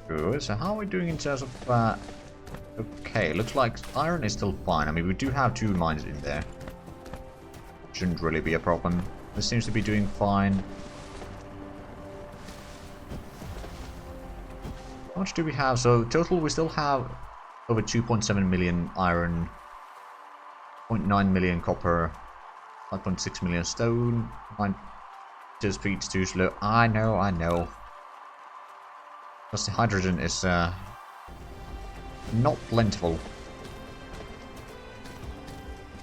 Good. So how are we doing in terms of... okay, looks like iron is still fine. I mean, we do have 2 mines in there. Shouldn't really be a problem. This seems to be doing fine. How much do we have? So total we still have over 2.7 million iron, 0.9 million copper, 5.6 million stone, 9 speed's too slow. I know. Because the hydrogen is not plentiful.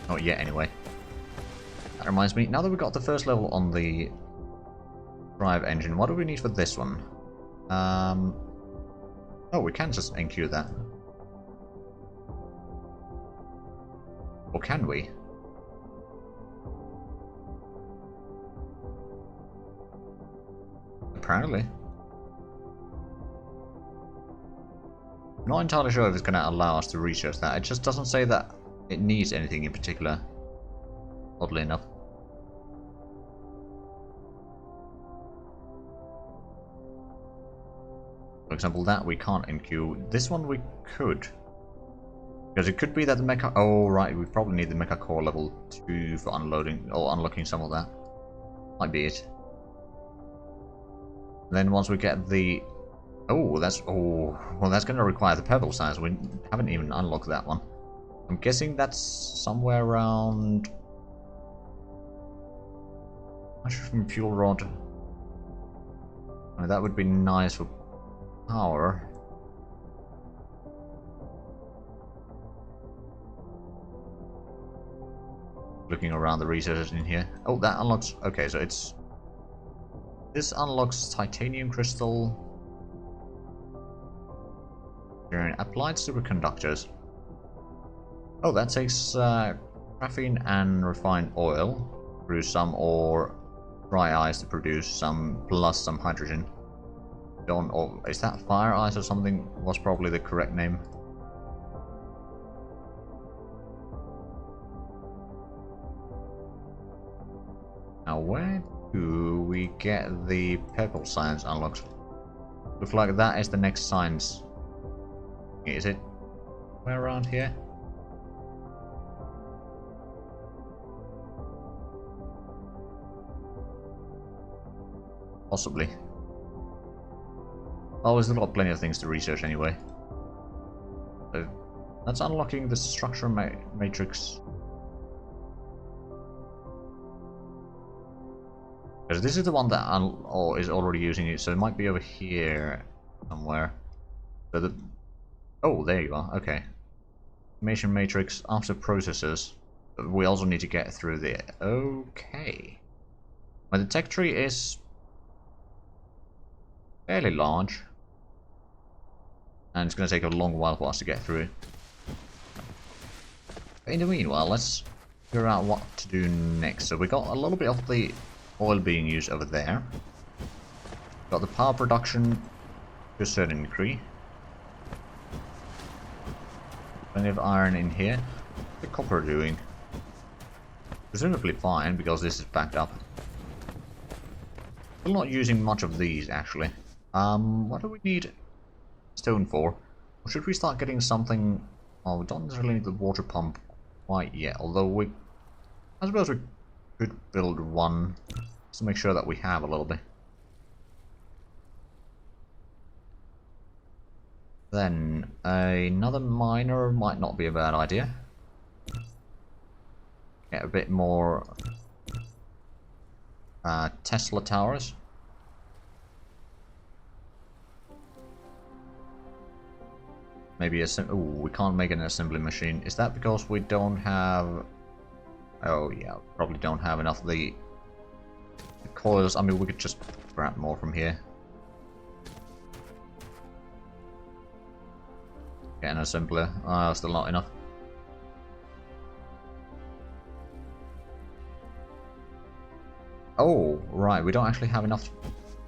Not yet anyway. That reminds me, now that we got the first level on the drive engine, what do we need for this one? Oh, we can just NQ that. Or can we? Apparently. I'm not entirely sure if it's going to allow us to research that. It just doesn't say that it needs anything in particular. Oddly enough. For example, that we can't NQ. This one we could. Because it could be that the mecha... oh, right, we probably need the mecha core level 2 for unloading or unlocking some of that. Might be it. Then once we get the... oh, that's... oh, well, that's going to require the pebble size. We haven't even unlocked that one. I'm guessing that's somewhere around... from fuel rod. I mean, that would be nice for power. Looking around the researchers in here. Oh, that unlocks... okay, so it's... this unlocks titanium crystal. Applied superconductors. Oh, that takes graphene and refined oil. Produce some, or dry ice to produce some, plus some hydrogen. Don't... oh, is that fire ice or something? Was probably the correct name. Now, where do we get the purple science unlocked? Looks like that is the next science. Is it? Where around here? Possibly. Oh, we've still got plenty of things to research anyway. So, that's unlocking the structure matrix. Because this is the one that is already using it, so it might be over here somewhere. So the... oh, there you are. Okay. Information matrix after processors. We also need to get through there. Okay. My the tech tree is fairly large, and it's going to take a long while for us to get through it. But in the meanwhile, let's figure out what to do next. So we got a little bit of the oil being used over there. Got the power production to a certain degree. Plenty of iron in here. What's the copper doing? Presumably fine, because this is backed up. Still not using much of these, actually. What do we need stone for? Or should we start getting something... oh, we don't necessarily need the water pump quite yet, although we... I suppose we could build one, just to make sure that we have a little bit. Then, another miner might not be a bad idea. Get a bit more Tesla towers. Maybe a ooh, we can't make an assembly machine. Is that because we don't have... oh yeah, probably don't have enough of the coils. I mean, we could just grab more from here. Get an assembler. Still not enough. Oh, right, we don't actually have enough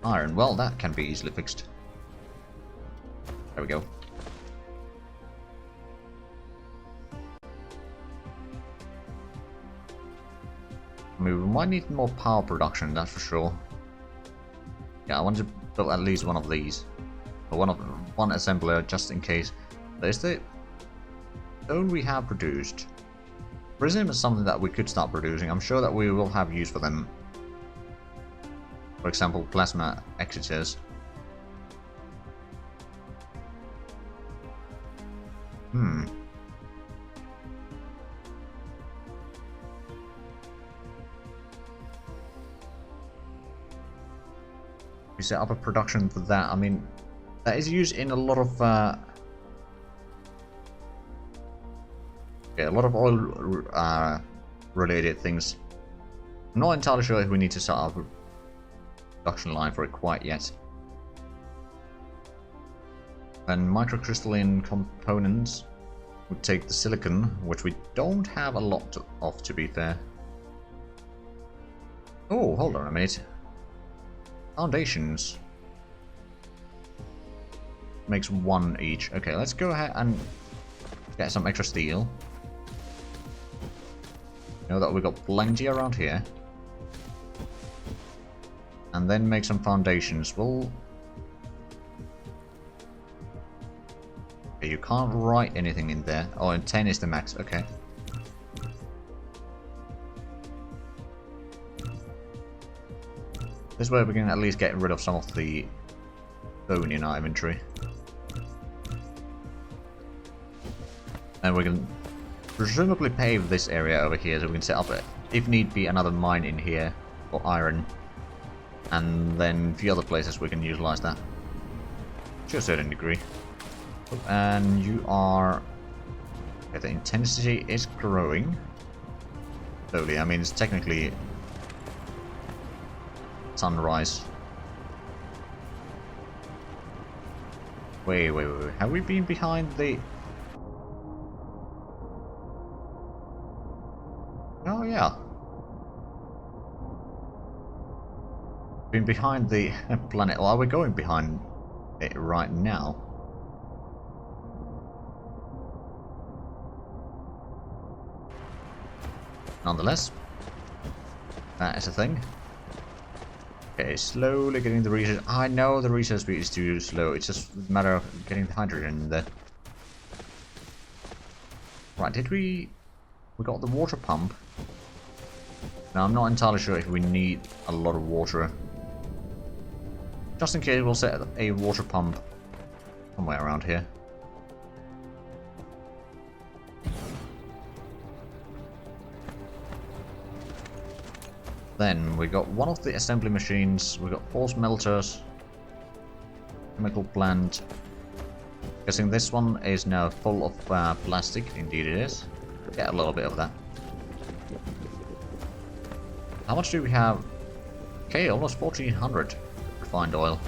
iron. Well, that can be easily fixed. There we go. I mean, we might need more power production, that's for sure. Yeah, I want to build at least one of these. One assembler just in case. There's the stone we have produced. Prism is something that we could start producing. I'm sure that we will have use for them. For example, plasma exiters. We set up a production for that. I mean, that is used in a lot of oil related things. I'm not entirely sure if we need to set up a production line for it quite yet. And microcrystalline components would take the silicon, which we don't have a lot of, to be fair. Oh, hold on a minute. Foundations. Makes one each. Okay, let's go ahead and get some extra steel. Know that we got plenty around here. And then make some foundations. Well, okay, you can't write anything in there. Oh, and 10 is the max. Okay. This way we can at least get rid of some of the bone in our inventory. And we can presumably pave this area over here so we can set up, if need be, another mine in here for iron. And then a few other places we can utilize that to a certain degree. And you are... okay, the intensity is growing slowly. I mean, it's technically sunrise. Wait. Have we been behind the... oh yeah. Been behind the planet. Well, are we going behind it right now? Nonetheless, that is a thing. Okay, slowly getting the research. I know the research speed is too slow. It's just a matter of getting the hydrogen in there. Right, did we... we got the water pump. Now, I'm not entirely sure if we need a lot of water. Just in case, we'll set a water pump somewhere around here. Then we got one of the assembly machines, we got 4 smelters, chemical plant. Guessing this one is now full of plastic. Indeed it is. Get a little bit of that. How much do we have? Okay, almost 1400 refined oil.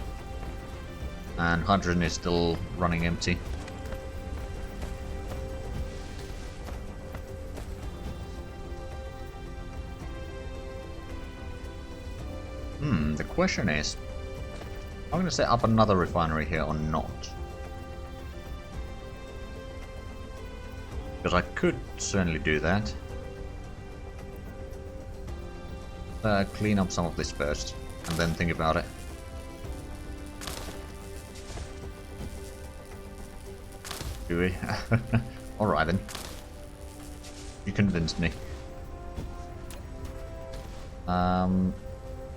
And hydrogen is still running empty. The question is, I'm going to set up another refinery here or not? Because I could certainly do that. Clean up some of this first, and then think about it. Do we? Alright then. You convinced me.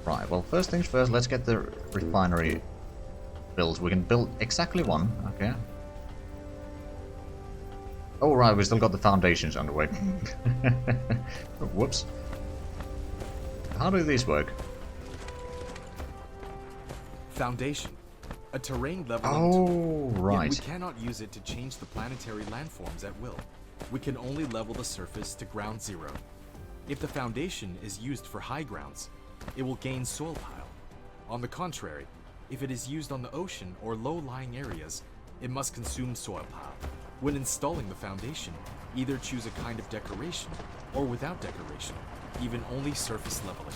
Right, well, first things first, let's get the refinery built. We can build exactly one, okay. Oh, right, we still got the foundations underway. Whoops. How do these work? Foundation. A terrain leveling tool. Right. Yet we cannot use it to change the planetary landforms at will. We can only level the surface to ground zero. If the foundation is used for high grounds, it will gain soil pile. On the contrary, if it is used on the ocean or low-lying areas, it must consume soil pile. When installing the foundation, either choose a kind of decoration or without decoration, even only surface leveling.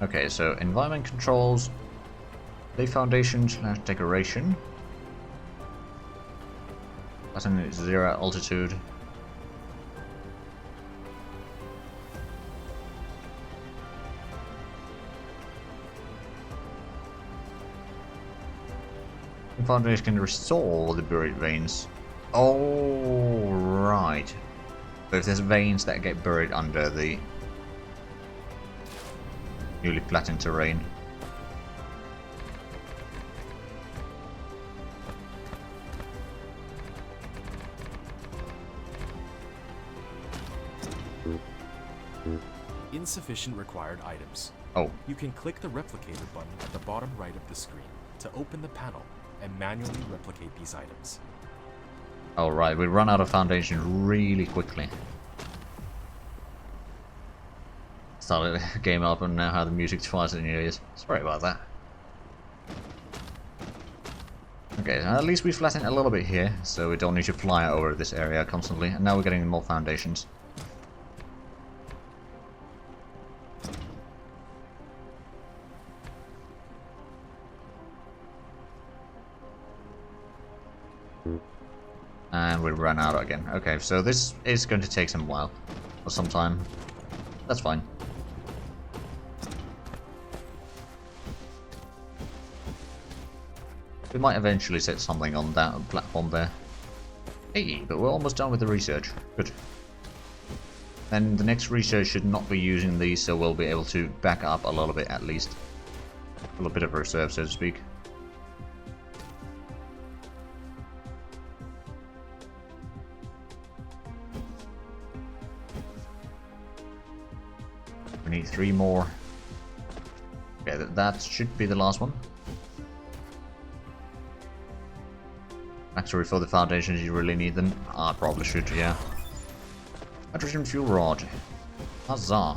Okay, so environment controls, the foundation / decoration. Button is 0 altitude. Foundation can restore the buried veins. Oh, right. So if there's veins that get buried under the newly flattened terrain. Insufficient required items. Oh. You can click the replicator button at the bottom right of the screen to open the panel and manually replicate these items. Alright, we run out of foundation really quickly. Started the game up and now have the music twice in your ears. Sorry about that. Okay, so at least we flattened a little bit here, so we don't need to fly over this area constantly. And now we're getting more foundations. And we run out again. Okay, so this is going to take some while. Or some time. That's fine. We might eventually set something on that platform there. Hey, but we're almost done with the research. Good. Then the next research should not be using these, so we'll be able to back up a little bit at least. A little bit of reserve, so to speak. We need 3 more. Okay, that should be the last one. Actually, for the foundations, you really need them. I probably should, yeah. Hydrogen fuel rod. Huzzah. I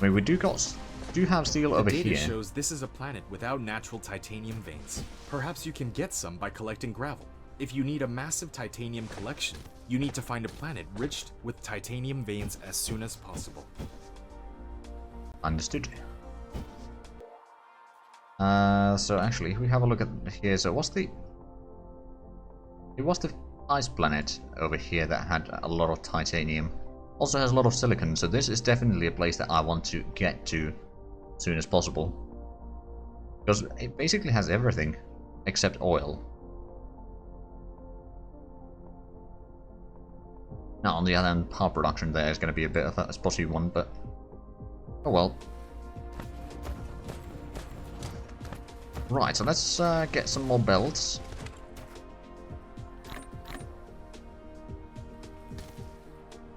mean, we do have steel over here. The data shows this is a planet without natural titanium veins. Perhaps you can get some by collecting gravel. If you need a massive titanium collection, you need to find a planet rich with titanium veins as soon as possible. Understood. So actually, if we have a look at here, so it was the ice planet over here that had a lot of titanium. Also has a lot of silicon, so this is definitely a place that I want to get to as soon as possible. Because it basically has everything except oil. Now on the other hand, power production there is going to be a bit of a spotty one, but oh well. Right, so let's get some more belts.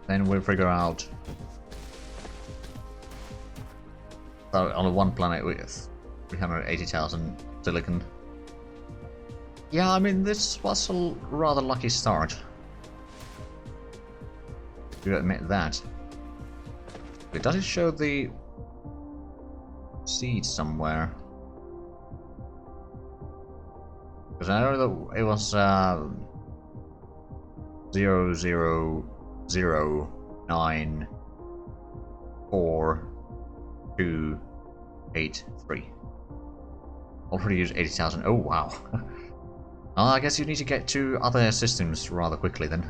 Then we'll figure out. So on one planet with 380,000 silicon. Yeah, I mean this was a rather lucky start. Do admit that. But does it show the seed somewhere? Because I know that it was 00094283. Already used 80,000. Oh wow. I guess you need to get to other systems rather quickly then.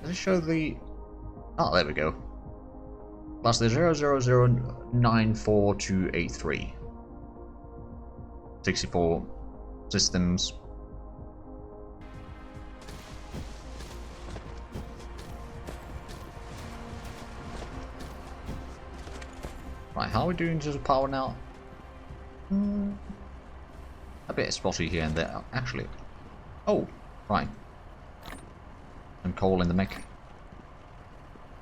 Does it show the... Oh, there we go. Plus the 00094283. 64 systems. Right, how are we doing to the power now? A bit spotty here and there, actually. Oh, right. And coal in the mech.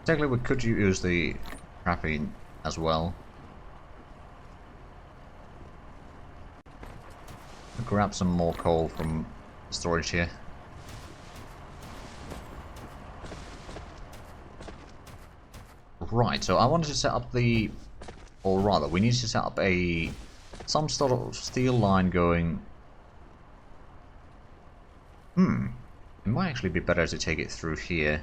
Technically, we could use the graphene as well. Grab some more coal from storage here. Right, so I wanted to set up the... Or rather, we need to set up some sort of steel line going... It might actually be better to take it through here.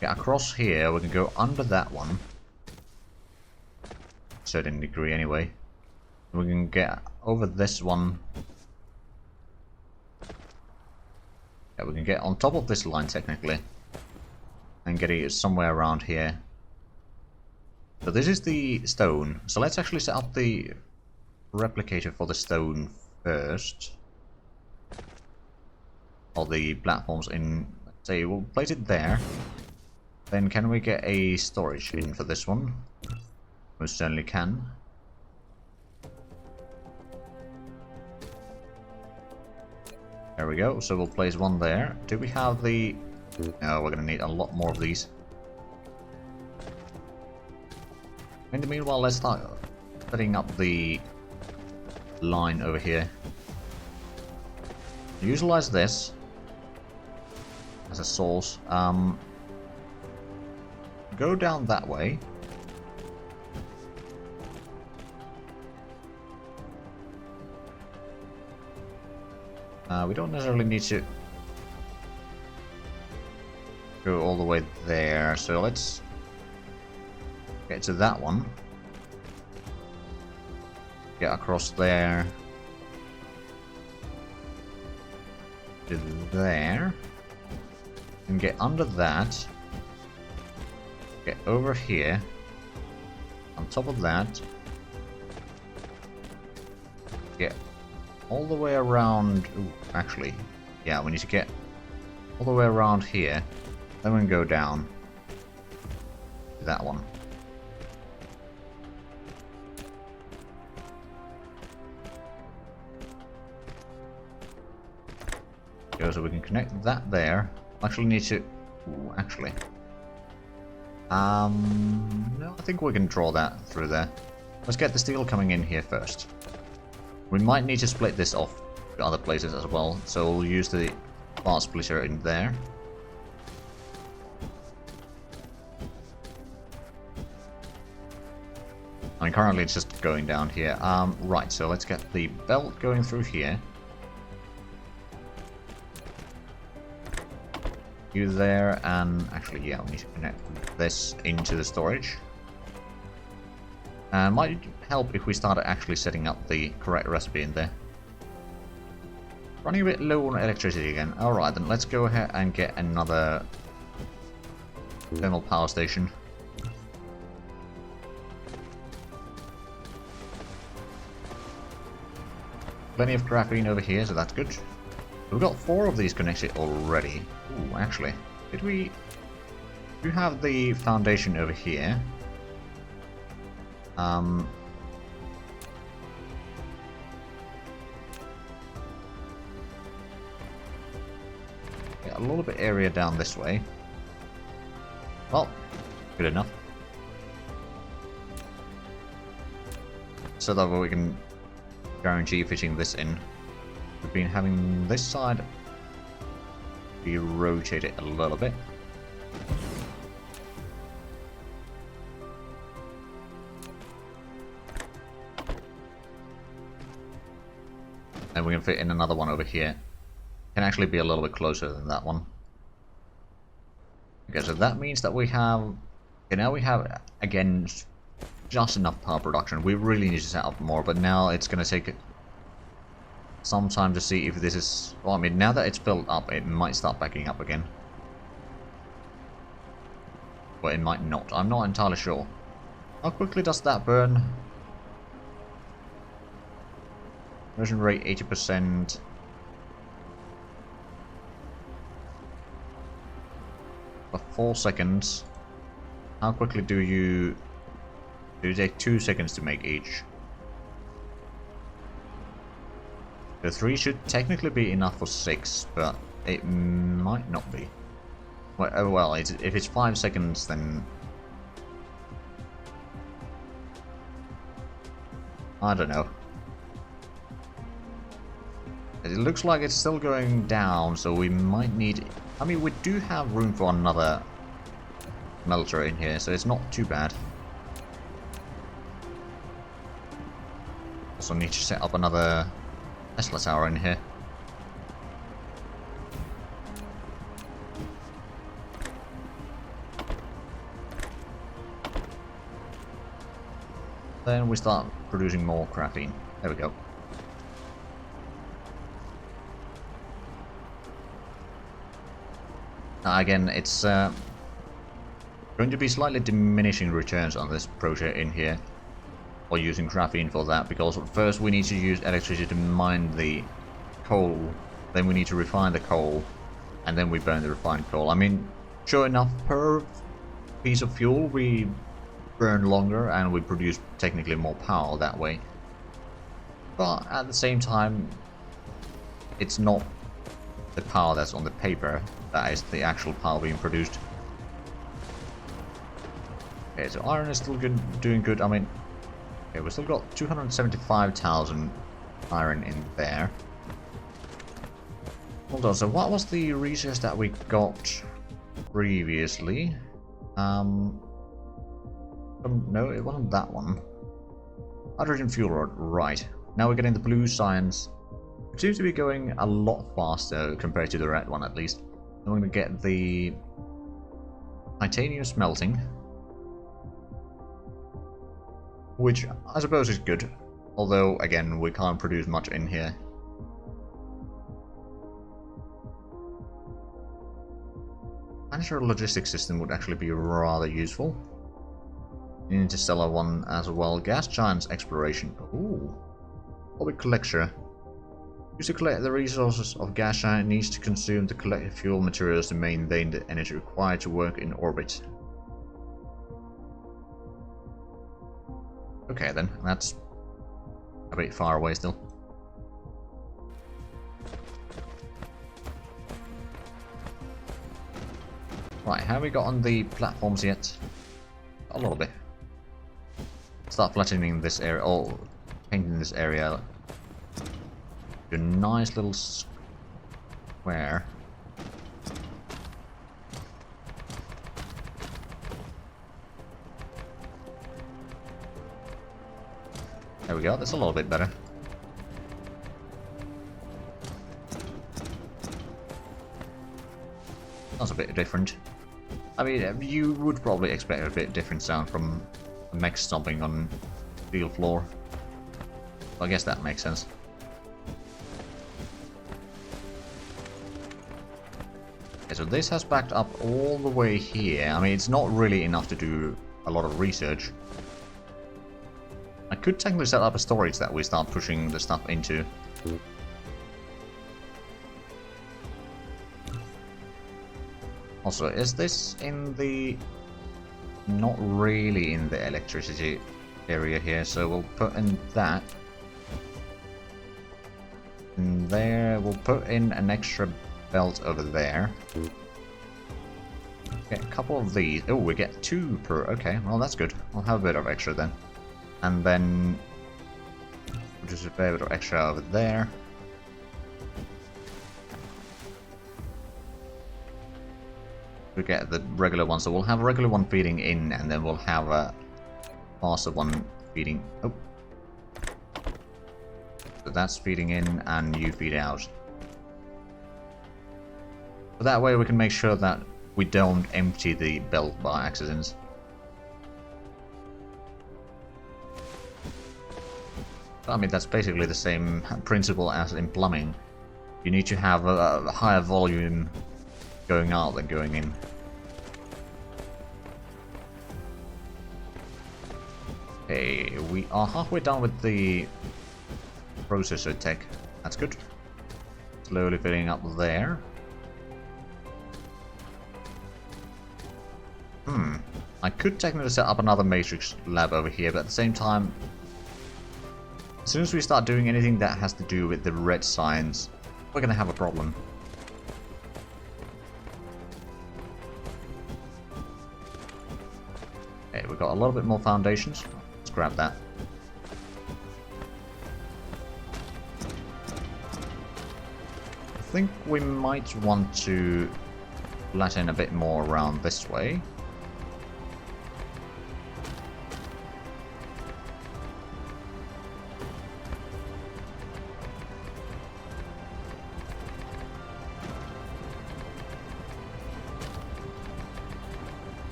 Get across here, we can go under that one. To a certain degree anyway. We can get over this one. Yeah, we can get on top of this line technically. And get it somewhere around here. So this is the stone. So let's actually set up the replicator for the stone first. Or the platforms in, let's say, we'll place it there. Then can we get a storage in for this one? Most certainly can. There we go, so we'll place one there. Do we have the... No, we're going to need a lot more of these. In the meanwhile, let's start setting up the line over here. Utilize this as a source. Go down that way. We don't necessarily need to go all the way there, so let's get to that one. Get across there. To there. And get under that. Get over here. On top of that. Get all the way around. Ooh, actually, yeah, we need to get all the way around here. Then we can go down to that one. Go, so we can connect that there. Actually, need to. Ooh, actually. No, I think we can draw that through there. Let's get the steel coming in here first. We might need to split this off to other places as well, so we'll use the part splitter in there. I mean, currently it's just going down here. Right, so let's get the belt going through here. You there, and actually, yeah, we need to connect this into the storage. Might help if we started actually setting up the correct recipe in there. Running a bit low on electricity again. Alright, then let's go ahead and get another thermal power station. Plenty of graphene over here, so that's good. We've got 4 of these connected already. Ooh, actually, did we... Do have the foundation over here? Yeah, a little bit area down this way. Well, good enough. So that way we can guarantee fitting this in. We've been having this side be rotated a little bit. And we can fit in another one over here. Can actually be a little bit closer than that one. Okay, so that means that we have... Okay, now we have, again, just enough power production. We really need to set up more, but now it's going to take some time to see if this is... Well, I mean, now that it's built up, it might start backing up again. But it might not. I'm not entirely sure. How quickly does that burn? Conversion rate 80%. For 4 seconds. How quickly do you... Do you take 2 seconds to make each? The 3 should technically be enough for 6, but it might not be. Well, oh well, if it's 5 seconds, then... I don't know. It looks like it's still going down, so we might need... I mean, we do have room for another melter in here, so it's not too bad. Also need to set up another Tesla tower in here. Then we start producing more graphene. There we go. Again, it's going to be slightly diminishing returns on this project in here. or using graphene for that, because first we need to use electricity to mine the coal, then we need to refine the coal, and then we burn the refined coal. I mean, sure enough, per piece of fuel we burn longer and we produce technically more power that way. But at the same time, it's not the power that's on the paper, that is the actual power being produced. Okay, so iron is still good, doing good. I mean, okay, we still got 275,000 iron in there. Hold on, so what was the resource that we got previously? No, it wasn't that one. Hydrogen fuel rod, right. Now we're getting the blue science. It seems to be going a lot faster compared to the red one, at least. I'm going to get the titanium smelting, which I suppose is good. Although, again, we can't produce much in here. Manager logistics system would actually be rather useful. Interstellar one as well. Gas giants exploration. Ooh. Public collector. Used to collect the resources of gas giant needs to consume the collected fuel materials to maintain the energy required to work in orbit. Okay then, that's a bit far away still. Right, have we got on the platforms yet? A little bit. Start flattening this area, or painting this area to a nice little square. There we go, that's a little bit better. That's a bit different. I mean, you would probably expect a bit different sound from a mech stomping on steel floor. I guess that makes sense. Okay, so this has backed up all the way here. I mean, it's not really enough to do a lot of research. I could technically set up a storage that we start pushing the stuff into. Also, is this in the... not really in the electricity area here, so we'll put in that. And there, we'll put in an extra belt over there. Get a couple of these. Oh, we get 2 per... okay, well that's good. We'll have a bit of extra then. And then... just a bit of extra over there. We get the regular one, so we'll have a regular one feeding in, and then we'll have a faster one feeding... oh. So that's feeding in, and you feed out. So that way we can make sure that we don't empty the belt by accident. I mean, that's basically the same principle as in plumbing. You need to have a higher volume going out than going in. Okay, we are halfway done with the processor tech. That's good. Slowly filling up there. I could technically set up another matrix lab over here, but at the same time, as soon as we start doing anything that has to do with the red science, we're gonna have a problem. Okay, we've got a little bit more foundations. Let's grab that. I think we might want to flatten a bit more around this way.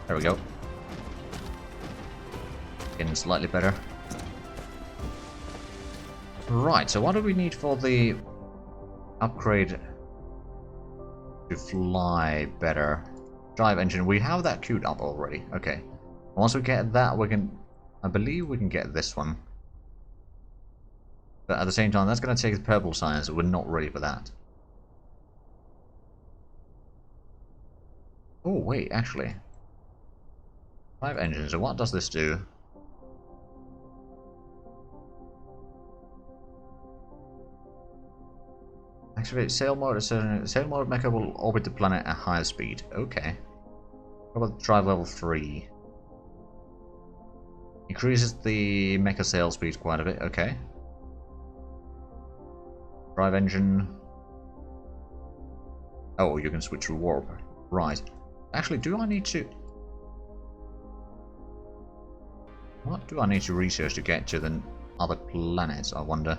There we go. Getting slightly better. Right, so what do we need for the upgrade to fly better? Drive engine, we have that queued up already. Okay. Once we get that, we can I believe we can get this one. But at the same time, that's going to take the purple science. We're not ready for that. Oh, wait, actually. 5 engines. So what does this do? Activate sail mode. Sail mode mecha will orbit the planet at higher speed. Okay. What about drive level 3? Increases the mecha sail speed quite a bit. Okay. Drive engine. Oh, you can switch to warp. Right. Actually, do I need to... What do I need to research to get to the other planets, I wonder?